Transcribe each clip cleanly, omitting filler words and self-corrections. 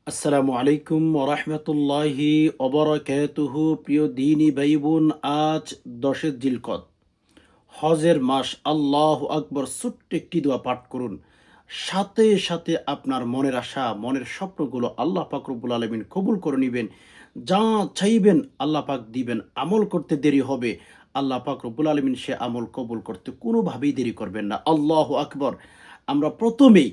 আসসালামু আলাইকুম ওরহমতুল্লাহি অবরাকাতুহু। প্রিয় দিনী ভাই বোন, আজ 10 জিলকদ, হজের মাস। আল্লাহু আকবর। ছোট্ট একটি দোয়া পাঠ করুন, সাথে সাথে আপনার মনের আশা, মনের স্বপ্নগুলো আল্লাহ পাক রব্বুল আলামিন কবুল করে নেবেন। যা চাইবেন আল্লাহ পাক দিবেন। আমল করতে দেরি হবে, আল্লাহ পাক রব্বুল আলামিন সে আমল কবুল করতে কোনোভাবেই দেরি করবেন না। আল্লাহু আকবর। আমরা প্রথমেই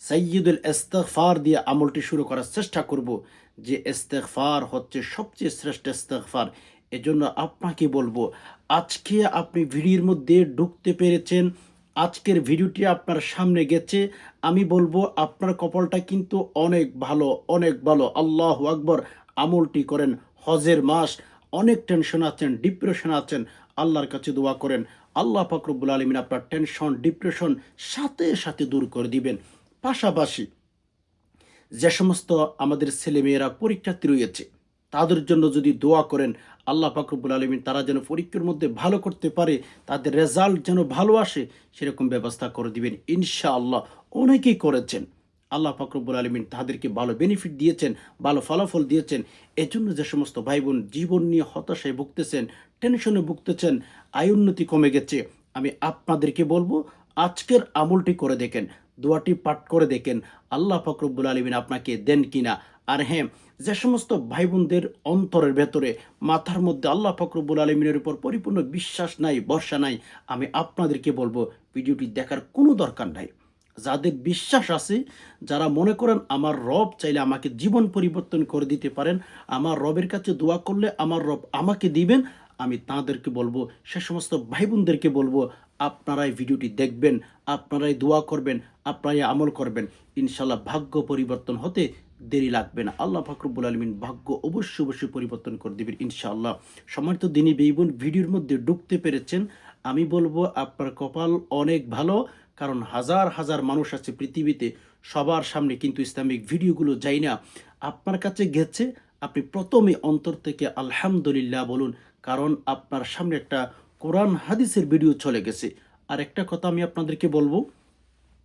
সাইয়্যিদুল ইস্তিগফার দিয়ে আমলটি শুরু করার চেষ্টা করব, যে ইস্তিগফার হচ্ছে সবচেয়ে শ্রেষ্ঠ ইস্তিগফার। এজন্য আপনাকে বলবো, আজকে আপনি ভিডিওর মধ্যে ঢুকতে পেরেছেন, আজকের ভিডিওটি আপনার সামনে গেছে, আমি বলবো আপনার কপালটা কিন্তু অনেক ভালো, অনেক ভালো। আল্লাহু আকবর। আমলটি করেন, হজের মাস, অনেক টেনশন আছেন, ডিপ্রেশন আছেন, আল্লাহর কাছে দোয়া করেন। আল্লাহ পাক রব্বুল আলামিন আপনার টেনশন, ডিপ্রেশন সাথে সাথে দূর করে দিবেন। পাশাপাশি যে সমস্ত আমাদের ছেলেমেয়েরা পরীক্ষার্থী রয়েছে, তাদের জন্য যদি দোয়া করেন, আল্লাহ পাক রব্বুল আলামিন তারা যেন পরীক্ষার মধ্যে ভালো করতে পারে, তাদের রেজাল্ট যেন ভালো আসে, সেরকম ব্যবস্থা করে দিবেন ইনশাআল্লাহ। অনেকেই করেছেন, আল্লাহ পাক রব্বুল আলামিন তাদেরকে ভালো বেনিফিট দিয়েছেন, ভালো ফলাফল দিয়েছেন। এজন্য যে সমস্ত ভাই বোন জীবন নিয়ে হতাশায় ভুগতেছেন, টেনশনে ভুগতেছেন, আয় উন্নতি কমে গেছে, আমি আপনাদেরকে বলবো আজকের আমলটি করে দেখেন, দোয়াটি পাঠ করে দেখেন, আল্লাহ পাক রব্বুল আলামিন আপনাকে দেন কিনা। আর হ্যাঁ, যে সমস্ত ভাই বোনদের অন্তরের ভেতরে, মাথার মধ্যে আল্লাহ পাক রব্বুল আলামিনের উপর পরিপূর্ণ বিশ্বাস নাই, ভরসা নাই, আমি আপনাদেরকে বলবো ভিডিওটি দেখার কোনো দরকার নাই। যাদের বিশ্বাস আছে, যারা মনে করেন আমার রব চাইলে আমাকে জীবন পরিবর্তন করে দিতে পারেন, আমার রবের কাছে দোয়া করলে আমার রব আমাকে দিবেন, আমি তাদেরকে বলবো, সে সমস্ত ভাই বোনদেরকে বলবো, আপনারাই ভিডিওটি দেখবেন, আপনারাই দোয়া করবেন, আপনারাই আমল করবেন। ইনশাল্লাহ ভাগ্য পরিবর্তন হতে দেরি লাগবে না। আল্লাহ পাক রব্বুল আলামিন ভাগ্য অবশ্যই অবশ্যই পরিবর্তন করে দিবেন ইনশাআল্লাহ। সম্মানিত দিনী ভাই বোন, ভিডিওর মধ্যে ঢুকতে পেরেছেন, আমি বলবো আপনার কপাল অনেক ভালো। কারণ হাজার হাজার মানুষ আছে পৃথিবীতে, সবার সামনে কিন্তু ইসলামিক ভিডিওগুলো যায় না, আপনার কাছে গেছে। আপনি প্রথমে অন্তর থেকে আলহামদুলিল্লাহ বলুন, কারণ আপনার সামনে একটা কোরআন হাদিসের ভিডিও চলে গেছে। আর একটা কথা আমি আপনাদেরকে বলবো,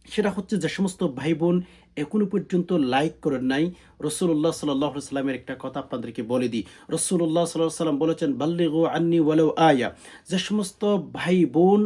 সেটা হচ্ছে যে সমস্ত ভাই বোন এখনো পর্যন্ত লাইক করেন নাই, রসুল্লাহ সাল্লাহ সাল্লামের একটা কথা আপনাদেরকে বলে দিই। রসুল্লাহ সাল্লাহ সাল্লাম বলেছেন, বাল্লিগু আন্নি ওয়ালাউ আয়া। যে সমস্ত ভাই বোন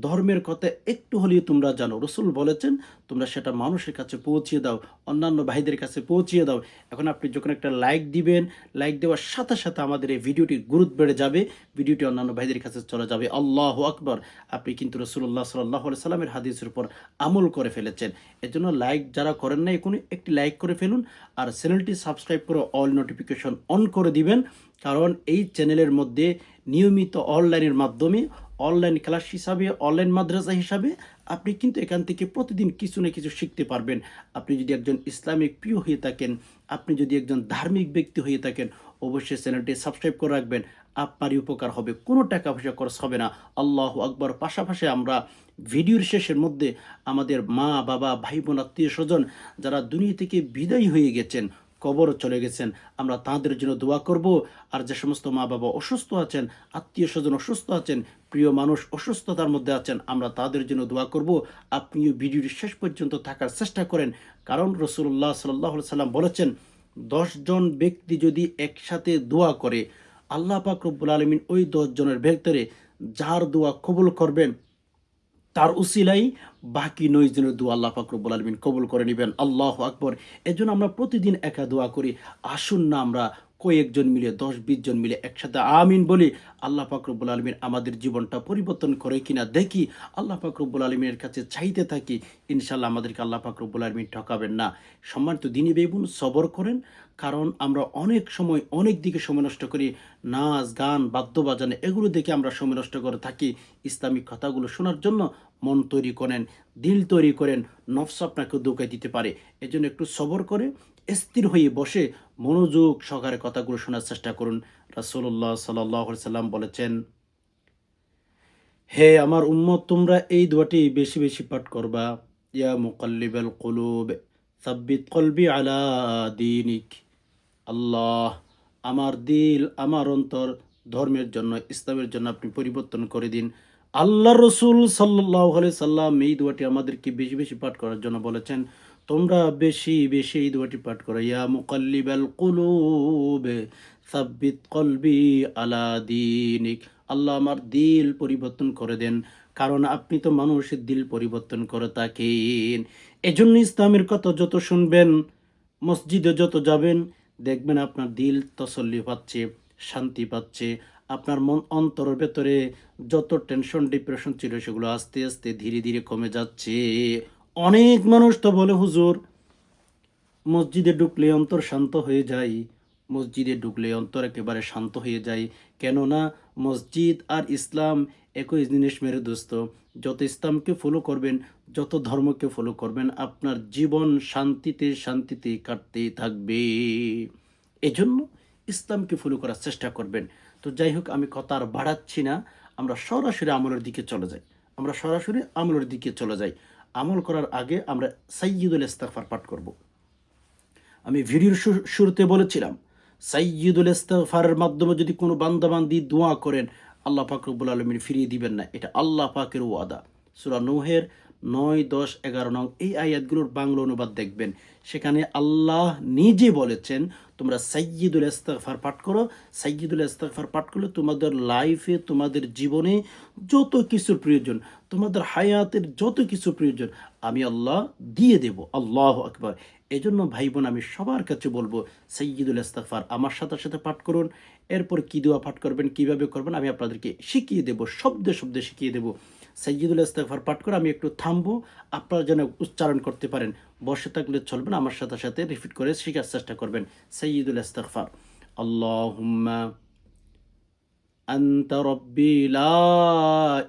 ধর্মের কথা একটু হলেও তোমরা জানো, রসুল বলেছেন তোমরা সেটা মানুষের কাছে পৌঁছিয়ে দাও, অন্যান্য ভাইদের কাছে পৌঁছিয়ে দাও। এখন আপনি যখন একটা লাইক দিবেন, লাইক দেওয়ার সাথে সাথে আমাদের এই ভিডিওটির গুরুত্ব বেড়ে যাবে, ভিডিওটি অন্যান্য ভাইদের কাছে চলে যাবে। আল্লাহু আকবর। আপনি কিন্তু রসুল্লাহ সাল্লাহ সাল্লামের হাদিসের উপর আমল করে ফেলেছেন। এজন্য লাইক যারা করেন না, এখনই একটি লাইক করে ফেলুন, আর চ্যানেলটি সাবস্ক্রাইব করে অল নোটিফিকেশন অন করে দিবেন। কারণ এই চ্যানেলের মধ্যে নিয়মিত অনলাইনের মাধ্যমে, অনলাইন ক্লাস হিসাবে, অনলাইন মাদ্রাসা হিসাবে আপনি কিন্তু এখান থেকে প্রতিদিন কিছু না কিছু শিখতে পারবেন। আপনি যদি একজন ইসলামিক প্রিয় হয়ে থাকেন, আপনি যদি একজন ধার্মিক ব্যক্তি হয়ে থাকেন, অবশ্যই চ্যানেলটি সাবস্ক্রাইব করে রাখবেন, আপনারই উপকার হবে, কোনো টাকা পয়সা খরচ হবে না। আল্লাহু আকবার। পাশাপাশি আমরা ভিডিওর শেষের মধ্যে আমাদের মা বাবা, ভাই বোন, আত্মীয় স্বজন যারা দুনিয়া থেকে বিদায় হয়ে গেছেন, কবর চলে গেছেন, আমরা তাদের জন্য দোয়া করব। আর যে সমস্ত মা বাবা অসুস্থ আছেন, আত্মীয় স্বজন অসুস্থ আছেন, প্রিয় মানুষ অসুস্থতার মধ্যে আছেন, আমরা তাদের জন্য দোয়া করব। আপনিও ভিডিওটি শেষ পর্যন্ত থাকার চেষ্টা করেন, কারণ রসুল্লাহ সাল্লাহ সাল্লাম বলেছেন, 10 জন ব্যক্তি যদি একসাথে দোয়া করে, আল্লাহ পাক রব্বুল আলামিন ওই 10 জনের ভেতরে যার দোয়া কবুল করবেন, তার উসিলাই বাকি 9 জনের দোয়া আল্লাহ পাক রব্বুল আলামিন কবুল করে নেবেন। আল্লাহু আকবর। এজন্য আমরা প্রতিদিন একা দোয়া করি, আসুন না আমরা কয়েকজন মিলে, 10-20 জন মিলে একসাথে আমিন বলি। আল্লাহ পাক রব্বুল আলামিন আমাদের জীবনটা পরিবর্তন করে কিনা দেখি, আল্লাহ পাক রব্বুল আলামিনের কাছে চাইতে থাকি, ইনশাল্লাহ আমাদেরকে আল্লাহ পাক রব্বুল আলামিন ঠকাবেন না। সম্মানিত দিনী ভাই বোন, সবর করেন, কারণ আমরা অনেক সময় অনেক দিকে সময় নষ্ট করি, নাচ গান বাদ্যবাজানে এগুলো দেখে আমরা সময় নষ্ট করে থাকি। ইসলামিক কথাগুলো শোনার জন্য মন তৈরি করেন, দিল তৈরি করেন, নফস আপনাকে ধোঁকা দিতে পারে। এজন্য একটু সবর করে স্থির হয়ে বসে মনোযোগ সহকারে কথাগুলো শোনার চেষ্টা করুন। রাসূলুল্লাহ সাল্লাল্লাহু আলাইহি সাল্লাম বলেছেন, হে আমার উম্মত, তোমরা এই দোয়াটি বেশি বেশি পাঠ করবা। ইয়া মুকাল্লিবাল কুলুব সাব্বিত কলবি আলা দীনিক। আল্লাহ, আমার দিল, আমার অন্তর ধর্মের জন্য, ইসলামের জন্য আপনি পরিবর্তন করে দিন। আল্লাহ রসুল সাল্লাল্লাহু আলাইহি সাল্লাম এই দোয়াটি আমাদেরকে বেশি বেশি পাঠ করার জন্য বলেছেন। তোমরা বেশি বেশি এই দোয়াটি পাঠ করো, ইয়া মুকাল্লিবাল কুলুব সাব্বিত কলবি আলা দীনিক। আল্লাহ আমার দিল পরিবর্তন করে দেন, কারণ আপনি তো মানুষের দিল পরিবর্তন করে থাকেন। এজন্য ইসলামের কথা যত শুনবেন, মসজিদে যত যাবেন, দেখবেন আপনার দিল তসল্লি পাচ্ছে, শান্তি পাচ্ছে। আপনার মন অন্তরের ভেতরে যত টেনশন ডিপ্রেশন ছিল সেগুলো আস্তে আস্তে ধীরে ধীরে কমে যাচ্ছে। অনেক মানুষ তো বলে, হুজুর মসজিদে ঢুকলে অন্তর শান্ত হয়ে যায়, মসজিদে ঢুকলে অন্তর একেবারে শান্ত হয়ে যায়। কেননা মসজিদ আর ইসলাম একই জিনিস মেরে দোস্ত। যত ইসলামকে ফলো করবেন, যত ধর্মকে ফলো করবেন, আপনার জীবন শান্তিতে শান্তিতে কাটতেই থাকবে। এজন্য ইসলামকে ফলো করার চেষ্টা করবেন। তো যাই হোক, আমি কথা আর বাড়াচ্ছি না, আমরা সরাসরি আমলের দিকে চলে যাই। আমরা সরাসরি আমলের দিকে চলে যাই। আমল করার আগে আমরা সাইয়্যিদুল ইস্তিগফার পাঠ করব। আমি ভিডিওর শুরুতে বলেছিলাম, সাইয়্যিদুল ইস্তিগফারের মাধ্যমে যদি কোনো বান্দাবান্দি দোয়া করেন, আল্লাহ পাক রব্বুল আলামিন ফিরিয়ে দিবেন না। এটা আল্লাহ পাকের ওয়াদা। সূরা নূহের ৯, ১০, ১১ নং এই আয়াতগুলোর বাংলা অনুবাদ দেখবেন। সেখানে আল্লাহ নিজে বলেছেন, তোমরা সাইয়্যিদুল ইস্তিগফার পাঠ করো। সাইয়্যিদুল ইস্তিগফার পাঠ করলে তোমাদের লাইফে, তোমাদের জীবনে যত কিছুর প্রয়োজন, তোমাদের হায়াতের যত কিছু প্রয়োজন, আমি আল্লাহ দিয়ে দেব। আল্লাহু আকবার। এজন্য ভাই বোন, আমি সবার কাছে বলবো, সাইয়্যিদুল ইস্তিগফার আমার সাথে সাথে পাঠ করুন। এরপর কী দোয়া পাঠ করবেন, কীভাবে করবেন, আমি আপনাদেরকে শিখিয়ে দেবো, শব্দে শব্দে শিখিয়ে দেবো। সাইয়্যিদুল ইস্তিগফার পাঠ করে আমি একটু থামবো, আপনারা যেন উচ্চারণ করতে পারেন। বসে থাকলে চলবে না, আমার সাথে সাথে রিপিট করে শেখার চেষ্টা করবেন। সাইয়্যিদুল ইস্তিগফার। আল্লাহুম্মা আনতা রব্বি লা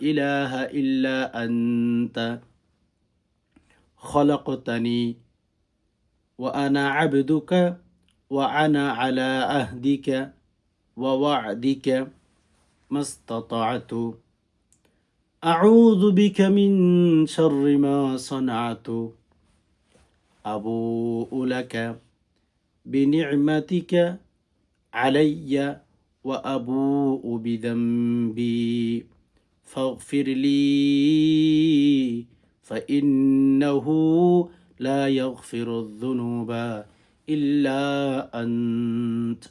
ইলাহা ইল্লা আনতা খলাকতানি وأنا عبدك وأنا على عهدك ووعدك ما استطعت أعوذ بك من شر ما صنعت أبوء لك بنعمتك علي وأبوء بذنبي فاغفر لي فإنه لا يغفر الذنوب إلا أنت।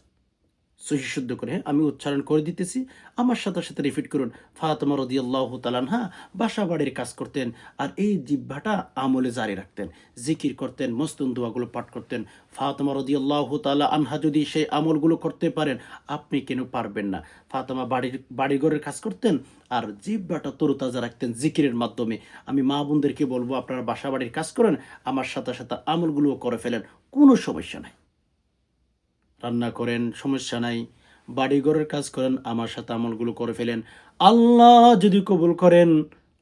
সহি শুদ্ধ করে, হ্যাঁ, আমি উচ্চারণ করে দিতেছি, আমার সাথে সাথে রিপিট করুন। ফাতেমা রাদিয়াল্লাহু তাআলা আনহা বাসা বাড়ির কাজ করতেন, আর এই জিহ্বাটা আমলে জারি রাখতেন, জিকির করতেন, মসনুন দোয়াগুলো পাঠ করতেন। ফাতেমা রাদিয়াল্লাহু তাআলা আনহা যদি সেই আমলগুলো করতে পারেন, আপনি কেন পারবেন না? ফাতেমা বাড়িঘরের কাজ করতেন, আর জিহ্বাটা তরুতাজা রাখতেন জিকিরের মাধ্যমে। আমি মা বোনদেরকে বলবো, আপনারা বাসা বাড়ির কাজ করেন, আমার সাথে সাথে আমলগুলোও করে ফেলেন, কোনো সমস্যা নাই। রান্না করেন, সমস্যা নাই। বাড়িঘরের কাজ করেন, আমার সাথে আমলগুলো করে ফেলেন। আল্লাহ যদি কবুল করেন,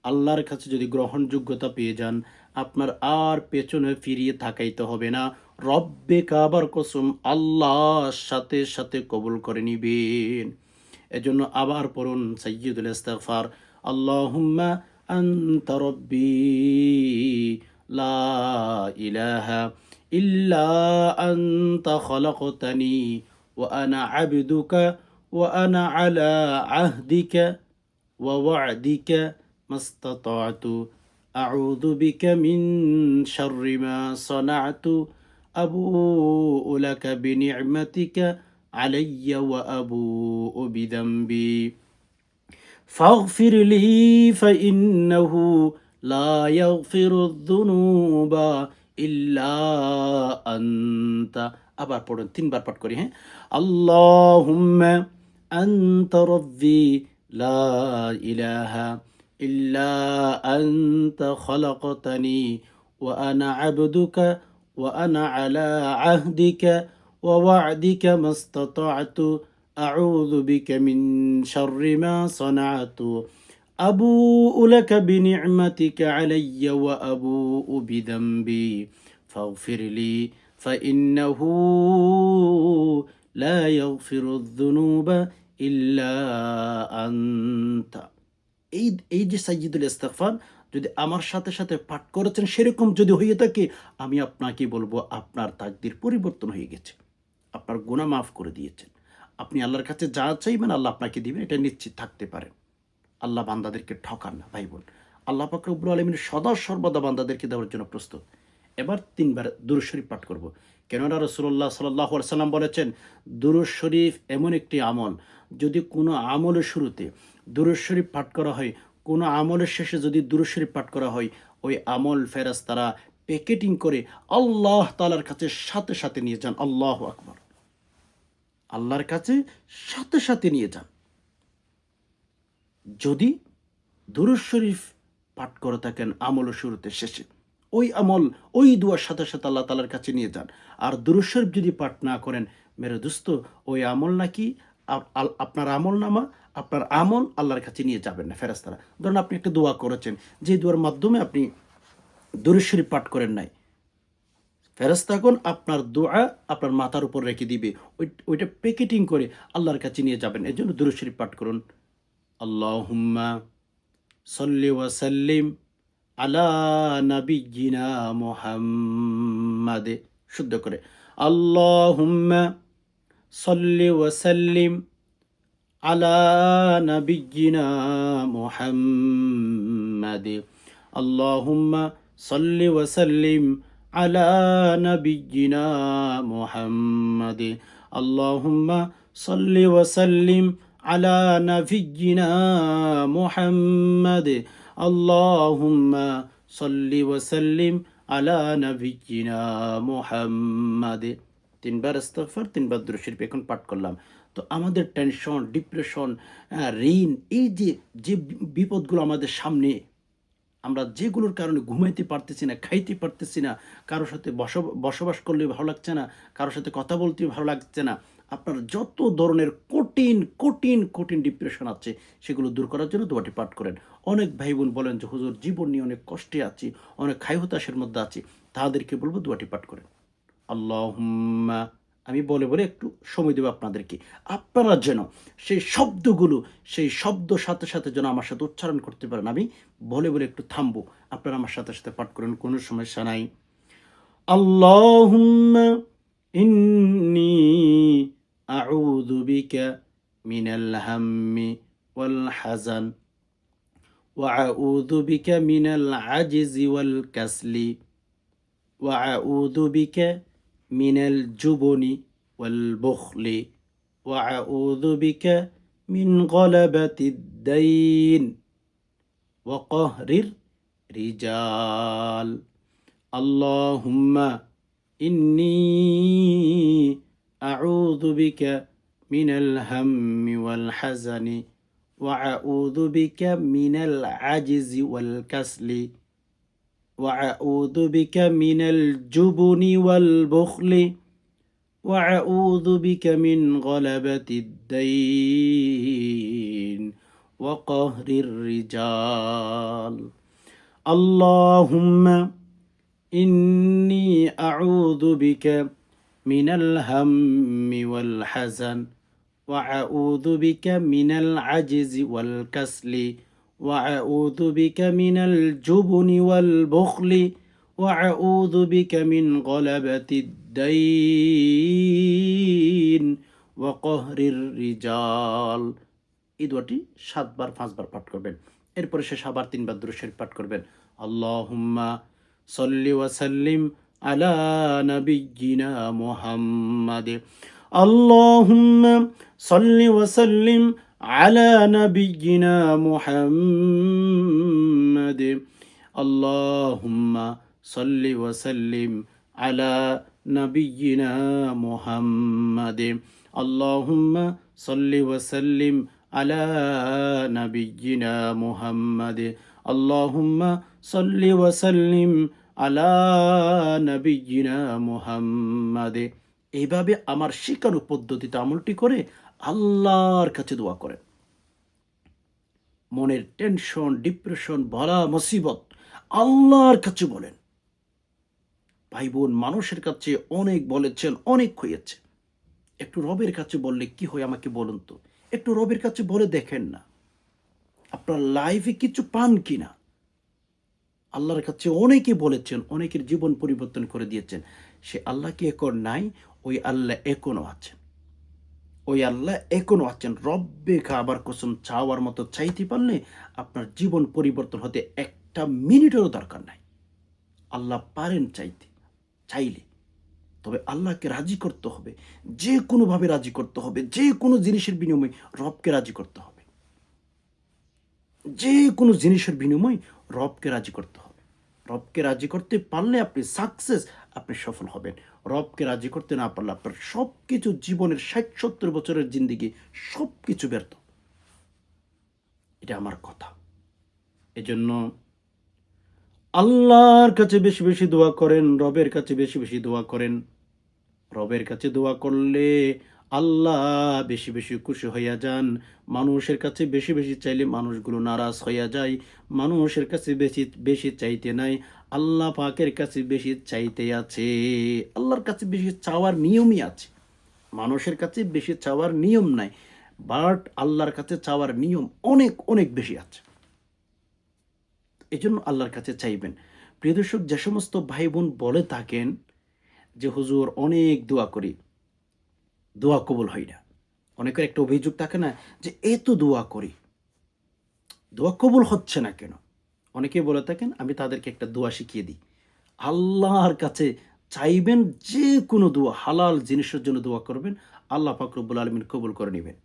আল্লাহর কাছে যদি গ্রহণযোগ্যতা পেয়ে যান, আপনার আর পেছনে ফিরিয়ে তাকাইতে হবে না। রব্বে কাবার কসম, আল্লাহর সাথে সাথে কবুল করে নিবেন। এজন্য আবার পড়ুন সাইয়্যিদুল ইস্তিগফার। আল্লাহুম্মা আনতা রব্বি লা ইলাহা ইল্লা আনতা খলাকতানি ওয়া আনা আবদুকা ওয়া আনা আলা আহদিকা ওয়া ওয়া'দিকা মাস্তাতা'তু আউযু বিকা মিন শাররি মা সানা'তু আবু'ু লাকা বিনি'মাতিকা আলাইয়া ওয়া আবু'ু বিযামবি ফাগফির লি ফাইন্নাহু লা ইয়াগফিরুয যুনুবা ইল্লা আনতা। আবার পড়ুন, তিনবার পাঠ করি, হ্যাঁ। আল্লাহুম্মা আনতা রব্বি লা ইলাহা ইল্লা আনতা খলাকতানি ওয়া আনা আবদুকা ওয়া আনা আলা আহদিকা ওয়া ওয়া'দিকা মাস্তাতা'তু আউযু বিকা মিন শাররি মা সানা'তু আবু'ু লাকা বিনি'মাতিকা আলাইয়া ওয়া আবু'ু বিযামবি ফাগফির লি ফাইন্নাহু লা ইয়াগফিরুয যুনুবা ইল্লা আনতা। এই এই যে সাইয়্যিদুল ইস্তিগফার যদি আমার সাথে সাথে পাঠ করেছেন, সেরকম যদি হয়ে থাকে, আমি আপনাকে বলবো, আপনার তাকদীর পরিবর্তন হয়ে গেছে, আপনার গুনাহ মাফ করে দিয়েছেন। আপনি আল্লাহর কাছে যা চাইবেন আল্লাহ আপনাকে দিবেন, এটা নিশ্চিত থাকতে পারেন। আল্লাহ বান্দাদেরকে ঠকান না ভাই বোন। আল্লাহ পাক রব্বুল আলামিন সদা সর্বদা বান্দাদেরকে দেওয়ার জন্য প্রস্তুত। এবার 3 বার দুরূদ শরীফ পাঠ করব। কেননা রাসূলুল্লাহ সাল্লাল্লাহু আলাইহি ওয়াসাল্লাম বলেছেন, দুরূদ শরীফ এমন একটি আমল, যদি কোনো আমলের শুরুতে দুরূদ শরীফ পাঠ করা হয়, কোনো আমলের শেষে যদি দুরূদ শরীফ পাঠ করা হয়, ওই আমল ফেরেশতারা প্যাকেটিং করে আল্লাহ তাআলার কাছে সাথে, সাথে নিয়ে যান। আল্লাহু আকবার। আল্লাহর কাছে সাথে, সাথে নিয়ে যান। যদি দুরূদ শরীফ পাঠ করে থাকেন আমলের শুরুতে শেষে, ওই আমল ওই দুয়ার সাথে, সাথে আল্লাহ তাআলার কাছে নিয়ে যান। আর দুরূদ শরীফ যদি পাঠ না করেন, মেরে দোস্ত, ওই আমল নাকি আপনার আমলনামা, আপনার আমল আল্লাহর কাছে নিয়ে যাবেন না ফেরেশতারা। ধরুন আপনি একটা দোয়া করেছেন, যে দোয়ার মাধ্যমে আপনি দুরূদ শরীফ পাঠ করেন নাই, ফেরেশতাগণ আপনার দোয়া আপনার মাথার উপর রেখে দিবে। ওইটা প্যাকেটিং করে আল্লাহর কাছে নিয়ে যাবেন। এজন্য দুরূদ শরীফ পাঠ করুন। আল্লাহুম্মা সাল্লি ওয়া সাল্লিম আলা নাবিয়্যিনা মুহাম্মাদে, শুদ্ধ করে আল্লাহুম্মা সাল্লি ওয়া সাল্লিম আলা নাবিয়্যিনা মুহাম্মাদে, আল্লাহুম্মা সাল্লি ওয়া সাল্লিম আলা নাবিয়্যিনা মুহাম্মাদে, আল্লাহুম্মা সাল্লি ওয়া সাল্লিম আলা নাবিয়্যিনা মুহাম্মাদে, আল্লাহুম্মা সাল্লি ওয়া সাল্লিম আলা নাবিয়্যিনা মুহাম্মাদে। 3 বার ইস্তিগফার, 3 বার দুরূদ শরীফ এখন পাঠ করলাম। তো আমাদের টেনশন, ডিপ্রেশন, ঋণ, এই যে যে বিপদগুলো আমাদের সামনে, আমরা যেগুলোর কারণে ঘুমাইতে পারতেছি না, খাইতে পারতেছি না, কারো সাথে বসবাস করলে ভালো লাগছে না, কারো সাথে কথা বলতে ভালো লাগছে না, আপনার যত ধরনের কঠিন কঠিন কঠিন ডিপ্রেশন আছে, সেগুলো দূর করার জন্য দোয়াটি পাঠ করেন। অনেক ভাই বোন বলেন যে হুজুর, জীবন নিয়ে অনেক কষ্টে আছি, অনেক খাই হতাশের মধ্যে আছি, তাদেরকে বলবো দোয়াটি পাঠ করেন। আল্লাহুম্মা, আমি বলে বলে একটু সময় দেব আপনাদেরকে, আপনারা যেন সেই শব্দগুলো, সেই শব্দ সাথে সাথে যেন আমার সাথে উচ্চারণ করতে পারেন। আমি বলে বলে একটু থামবো, আপনারা আমার সাথে সাথে পাঠ করেন, কোনো সমস্যা নাই। আল্লাহুম্মা ইন্নী আউযু বিকা মিনাল হাম্মি ওয়াল হাজান ওয়া আউযু বিকা মিনাল আজিজি ওয়াল কাসলি ওয়া আউযু বিকা মিনাল জুবনি ওয়াল বুখলি ওয়া আউযু বিকা মিন গলাবাতিদ দাইন ওয়া কাহরির রিজাল। আল্লাহুম্মা ইন্নী আউযু বিকা মিনাল হাম্মি ওয়াল হাজানি ওয়া আউযু বিকা মিনাল আজিজি ওয়াল কাসলি ওয়া আউযু বিকা মিনাল জুবনি ওয়াল বুখলি ওয়া আউযু বিকা মিন গলাবাতিদ দাইন ওয়া কাহরির রিজাল। আল্লাহুম্মা ইন্নী আউযু বিকা মিনাল হাম্মি ওয়াল হাজান ওয়া আউযু বিকা মিনাল আজিজি ওয়াল কাসলি ওয়া আউযু বিকা মিনাল জুবনি ওয়াল বুখলি ওয়া আউযু বিকা মিন গলাবাতিদ দাইন ওয়া কাহরির রিজাল। এই দোয়াটি 7 বার 5 বার পাঠ করবেন। এরপরে শেষ আবার 3 বার দুরূদ শরীফ পাঠ করবেন। আল্লাহুম্মা সাল্লি ওয়া সাল্লিম আলা নাবিয়্যিনা মুহাম্মাদে, আল্লাহুম্মা সাল্লি ওয়া সাল্লিম আলা নাবিয়্যিনা মুহাম্মাদে, আল্লাহুম্মা সাল্লি ওয়া সাল্লিম আলা নাবিয়্যিনা মুহাম্মাদে, আল্লাহুম্মা সাল্লি ওয়া সাল্লিম আলা নাবিয়্যিনা মুহাম্মাদে, আল্লাহুম্মা সাল্লি ওয়া সাল্লিম আলা নাবিয়্যিনা মুহাম্মাদে। এইভাবে আমার শিখানো পদ্ধতিতে আমলটি করে আল্লাহর কাছে দোয়া করেন। মনের টেনশন, ডিপ্রেশন, বালা মুসিবত আল্লাহর কাছে বলেন। ভাই বোন, মানুষের কাছে অনেক বলেছেন, অনেক হয়েছে, একটু রবের কাছে বললে কি হয় আমাকে বলুন তো। একটু রবের কাছে বলে দেখেন না, আপনার লাইফে কিছু পান কিনা। আল্লাহর কাছে অনেকে বলেছেন, অনেকের জীবন পরিবর্তন করে দিয়েছেন। সে আল্লাহ কি এখন নাই? ওই আল্লাহ এখনো আছেন, ওই আল্লাহ এখনো আছেন। রব্বে কাবার কসম, চাওয়ার মতো চাইতে পারলে আপনার জীবন পরিবর্তন হতে একটা মিনিটেরও দরকার নাই। আল্লাহ পারেন চাইতে। চাইলে। তবে আল্লাহকে রাজি করতে হবে, যে কোনোভাবে রাজি করতে হবে, যে কোনো জিনিসের বিনিময়ে রবকে রাজি করতে হবে, যে কোনো জিনিসের বিনিময়ে রবকে রাজি করতে হবে। রবকে রাজি করতে পারলে আপনি সাকসেস, আপনি সফল হবেন। রবকে রাজি করতে না পারলে আপনার সব কিছু জীবনের ৬০-৭০ বছরের জিন্দিগি সব কিছু ব্যর্থ। এটা আমার কথা। এজন্য আল্লাহর কাছে বেশি বেশি দোয়া করেন, রবের কাছে বেশি বেশি দোয়া করেন। রবের কাছে দোয়া করলে আল্লাহ বেশি বেশি খুশি হইয়া যান। মানুষের কাছে বেশি বেশি চাইলে মানুষগুলো নারাজ হইয়া যায়। মানুষের কাছে বেশি বেশি চাইতে নাই, আল্লাহ পাকের কাছে বেশি চাইতে আছে। আল্লাহর কাছে বেশি চাওয়ার নিয়মই আছে, মানুষের কাছে বেশি চাওয়ার নিয়ম নাই। বাট আল্লাহর কাছে চাওয়ার নিয়ম অনেক অনেক বেশি আছে। এজন্য আল্লাহর কাছে চাইবেন। প্রিয় দর্শক, যে সমস্ত ভাই বোন বলে থাকেন যে হুজুর অনেক দোয়া করি, দোয়া কবুল হয় না। অনেকের একটা অভিযোগ থাকে না যে এত দোয়া করি, দোয়া কবুল হচ্ছে না কেন? অনেকেই বলে থাকেন, আমি তাদেরকে একটা দোয়া শিখিয়ে দিই। আল্লাহর কাছে চাইবেন, যে কোনো দোয়া হালাল জিনিসের জন্য দোয়া করবেন, আল্লাহ পাক রব্বুল আলামিন কবুল করে নিবেন।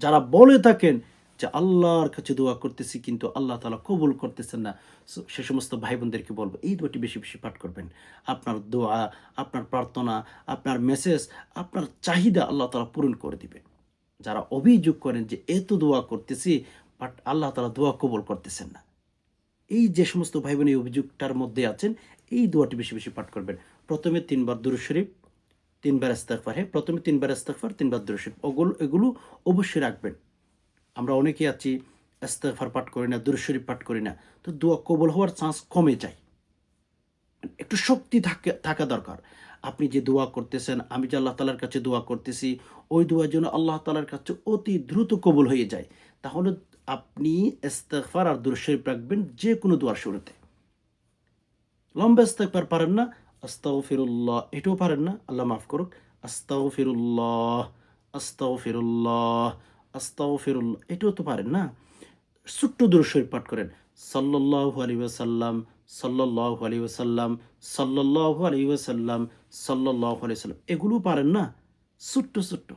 যারা বলে থাকেন যে আল্লাহর কাছে দোয়া করতেছি কিন্তু আল্লাহ তাআলা কবুল করতেছেন না, সে সমস্ত ভাই বোনদেরকে বলবো এই দোয়াটি বেশি বেশি পাঠ করবেন। আপনার দোয়া, আপনার প্রার্থনা, আপনার মেসেজ, আপনার চাহিদা আল্লাহ তাআলা পূরণ করে দিবেন। যারা অভিযোগ করেন যে এত দোয়া করতেছি বাট আল্লাহ তাআলা দোয়া কবুল করতেছেন না, এই যে সমস্ত ভাই বোন এই অভিযোগটার মধ্যে আছেন, এই দোয়াটি বেশি বেশি পাঠ করবেন। প্রথমে ৩ বার দুরূদ শরীফ, ৩ বার ইস্তেগফার। হ্যাঁ, প্রথমে ৩ বার ইস্তেগফার, ৩ বার দুরূদ শরীফ। এগুলো অবশ্যই রাখবেন। আমরা অনেকেই আছি ইস্তেগফার পাঠ করি না, দুরূদ শরীফ পাঠ করি না। তো দোয়া কবুল হওয়ার চান্স কমে যায়। একটু শক্তি থাকা দরকার। আপনি যে দোয়া করতেছেন, আমি যে আল্লাহ তাআলার কাছে দোয়া করতেছি, ওই দোয়া যেন আল্লাহ তাআলার কাছে অতি দ্রুত কবুল হয়ে যায়। তাহলে আপনি ইস্তেগফার আর দুরূদ শরীফ রাখবেন যেকোনো দোয়ার শুরুতে। লম্বা ইস্তেগফার পারেন না? আস্তাগফিরুল্লাহ এটাও পারেন না? আল্লাহ মাফ করুক। আস্তাগফিরুল্লাহ, আস্তাগফিরুল্লাহ, আস্তাগফিরুল্লাহ এটাও তো পারেন না? ছোট্ট দুরূদ শরীফ পাঠ করেন। সাল্লাল্লাহু আলাইহি ওয়াসাল্লাম, সাল্লাল্লাহু আলাইহি ওয়াসাল্লাম, সাল্লাল্লাহু আলাইহি ওয়াসাল্লাম, সাল্লাল্লাহু আলাইহি ওয়াসাল্লাম এগুলোও পারেন না? ছোট্ট, ছোট্ট।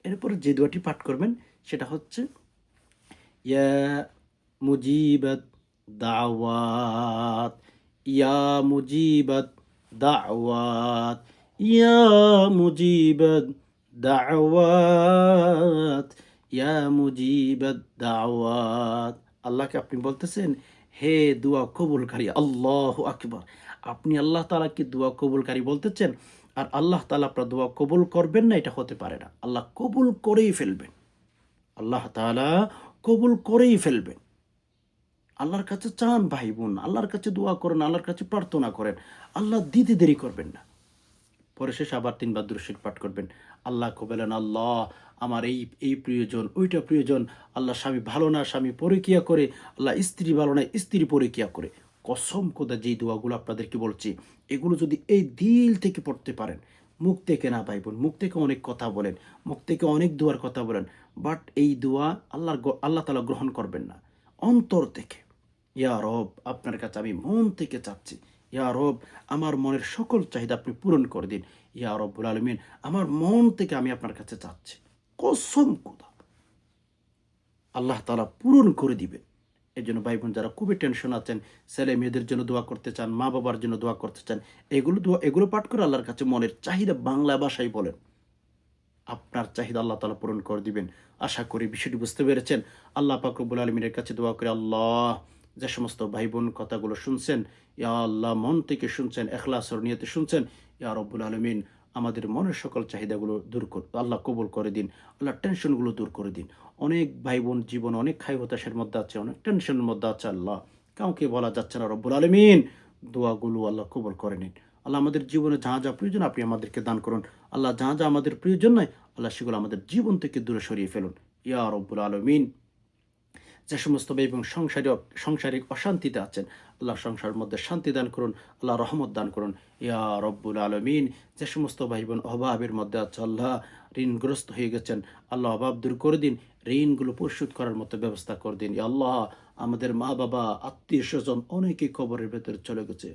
এরপরে যে দোয়াটি পাঠ করবেন সেটা হচ্ছে ইয়া মুজিবাদ দাওয়াত, ইয়া মুজিবাদ দাওয়াত, ইয়া মুজিবাদ দাওয়াত, ইয়া মুজিবাদ দাওয়াত। আল্লাহকে আপনি বলতেছেন, হে দোয়া কবুলকারী। আল্লাহু আকবার। আপনি আল্লাহ তাআলাকে দোয়া কবুলকারী বলতেছেন, আর আল্লাহ তাআলা আপনার দোয়া কবুল করবেন না, এটা হতে পারে না। আল্লাহ কবুল করেই ফেলবেন। আল্লাহ তাআলা কবুল করেই ফেলবেন। আল্লাহর কাছে চান ভাই বোন, আল্লাহর কাছে দোয়া করেন, আল্লাহর কাছে প্রার্থনা করেন। আল্লাহ দিতে দেরি করবেন না। পরে শেষে আবার ৩ বার দুরূদ শরীফ পাঠ করবেন। আল্লাহকে বলেন, আল্লাহ আমার এই প্রিয়জন, ওইটা প্রিয়জন। আল্লাহ স্বামী ভালো না, স্বামী পরকীয়া করে। আল্লাহ স্ত্রী ভালো না, স্ত্রী পরকীয়া করে। কসম খোদা যেই দোয়াগুলো আপনাদেরকে বলছি, এগুলো যদি এই দিল থেকে পড়তে পারেন, মুখ থেকে না ভাই বোন, মুখ থেকে অনেক কথা বলেন, মুখ থেকে অনেক দোয়ার কথা বলেন, বাট এই দোয়া আল্লাহ তাআলা গ্রহণ করবেন না। অন্তর থেকে, ইয়া রব আপনার কাছে আমি মন থেকে চাচ্ছি, ইয়া রব আমার মনের সকল চাহিদা আপনি পূরণ করে দিন। ইয়া রব্বুল আলামিন, আমার মন থেকে আমি আপনার কাছে চাচ্ছি। কসম খোদা আল্লাহ তাআলা পূরণ করে দিবেন। এজন্য ভাই বোন যারা খুবই টেনশন আছেন, ছেলে মেয়েদের জন্য দোয়া করতে চান, মা বাবার জন্য দোয়া করতে চান, এগুলো পাঠ করে আল্লাহর কাছে মনের চাহিদা বাংলা ভাষায় বলেন। আপনার চাহিদা আল্লাহ তাআলা পূরণ করে দিবেন। আশা করি বিষয়টি বুঝতে পেরেছেন। আল্লাহ পাক রব্বুল আলামিনের কাছে দোয়া করি, আল্লাহ যে সমস্ত ভাই বোন কথাগুলো শুনছেন, ইয়া আল্লাহ মন থেকে শুনছেন, ইখলাসের নিয়তে শুনছেন, ইয়া রব্বুল আলামিন আমাদের মনের সকল চাহিদাগুলো দূর আল্লাহ কবুল করে দিন। আল্লাহ টেনশনগুলো দূর করে দিন। অনেক ভাই বোন জীবনে অনেক খাই হতাশার মধ্যে আছে, অনেক টেনশনের মধ্যে আছে। আল্লাহ কাউকে বলা যাচ্ছে না, রব্বুল আলামিন দোয়াগুলো আল্লাহ কবুল করে নিন। আল্লাহ আমাদের জীবনে যা যা প্রয়োজন আপনি আমাদেরকে দান করুন। আল্লাহ যা যা আমাদের প্রয়োজন নয় আল্লাহ সেগুলো আমাদের জীবন থেকে দূরে সরিয়ে ফেলুন। ইয়া রব্বুল আলামিন যে সমস্ত ভাই এবং সাংসারিক অশান্তিতে আছেন, আল্লাহ সংসারের মধ্যে শান্তি দান করুন, আল্লাহ রহমত দান করুন। ইয়া রব্বুল আলামিন যে সমস্ত ভাই বোন অভাবের মধ্যে আছে, আল্লাহ ঋণগ্রস্ত হয়ে গেছেন, আল্লাহ অভাব দূর করে দিন, ঋণগুলো পরিশোধ করার মতো ব্যবস্থা করে দিন। ইয়া আল্লাহ আমাদের মা বাবা আত্মীয় স্বজন অনেকেই কবরের ভেতরে চলে গেছে,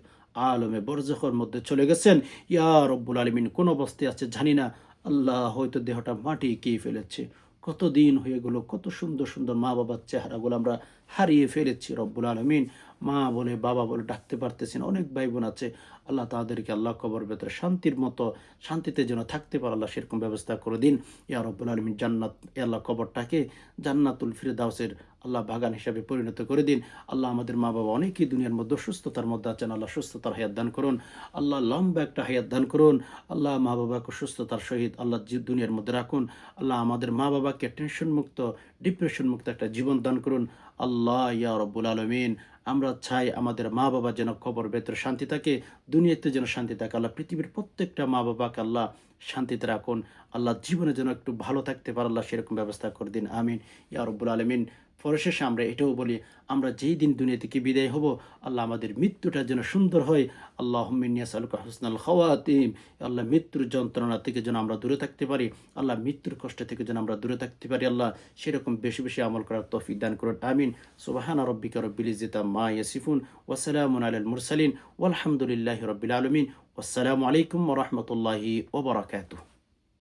আলমে বরজখের মধ্যে চলে গেছেন। ইয়া রব্বুল আলমিন কোন অবস্থায় আছে জানি না, আল্লাহ হয়তো দেহটা মাটি খেয়ে ফেলেছে। কত দিন হয়ে গেল, কত সুন্দর সুন্দর মা বাবার চেহারাগুলো আমরা হারিয়ে ফেলেছি রব্বুল আলমিন। মা বলে বাবা বলে ডাকতে পারতেছি না। অনেক ভাই বোন আছে, আল্লাহ তাদেরকে আল্লাহ কবর ভেতরে শান্তির মতো শান্তিতে যেন থাকতে পারে, আল্লাহ সেরকম ব্যবস্থা করে দিন। ইয়া রব্বুল আলমিন জান্নাত, আল্লাহ কবরটাকে জান্নাতুল ফিরদাউসের আল্লাহ বাগান হিসাবে পরিণত করে দিন। আল্লাহ আমাদের মা বাবা অনেকেই দুনিয়ার মধ্যে সুস্থতার মধ্যে আছেন, আল্লাহ সুস্থতার হায়াত দান করুন। আল্লাহ লম্বা একটা হায়াত দান করুন। আল্লাহ মা বাবাকে সুস্থতার সহিত আল্লাহ দুনিয়ার মধ্যে রাখুন। আল্লাহ আমাদের মা বাবাকে টেনশন মুক্ত, ডিপ্রেশন মুক্ত একটা জীবন দান করুন। আল্লাহ ইয়া রব্বুল আলমিন, আমরা চাই আমাদের মা বাবা যেন কবর ভেতরে শান্তি থাকে, দুনিয়াতে যেন শান্তি থাকে। আল্লাহ পৃথিবীর প্রত্যেকটা মা বাবাকে আল্লাহ শান্তিতে রাখুন। আল্লাহ জীবনে যেন একটু ভালো থাকতে পারে, আল্লাহ সেরকম ব্যবস্থা করে দিন। আমিন ইয়া রব্বুল আলমিন। পরিশেষে আমরা এটাও বলি, আমরা যেই দিন দুনিয়া থেকে বিদায় হব, আল্লাহ আমাদের মৃত্যুটা যেন সুন্দর হয়। আল্লাহুম্মা ইন্নী আসআলুকা হুসনাল খাওয়াতিম। আল্লাহ মৃত্যুর যন্ত্রণা থেকে যেন আমরা দূরে থাকতে পারি, আল্লাহ মৃত্যুর কষ্ট থেকে যেন আমরা দূরে থাকতে পারি, আল্লাহ সেরকম বেশি বেশি আমল করার তৌফিক দান করুন। আমিন। সুবহানা রাব্বিকা রাব্বিল ইজ্জাতি আম্মা ইয়াসিফুন ওয়া সালামুন আলাল মুরসালিন ওয়ালহামদুলিল্লাহি রাব্বিল আলামিন। ওয়াসসালামু আলাইকুম ওয়া রাহমাতুল্লাহি ওয়া বারাকাতুহু।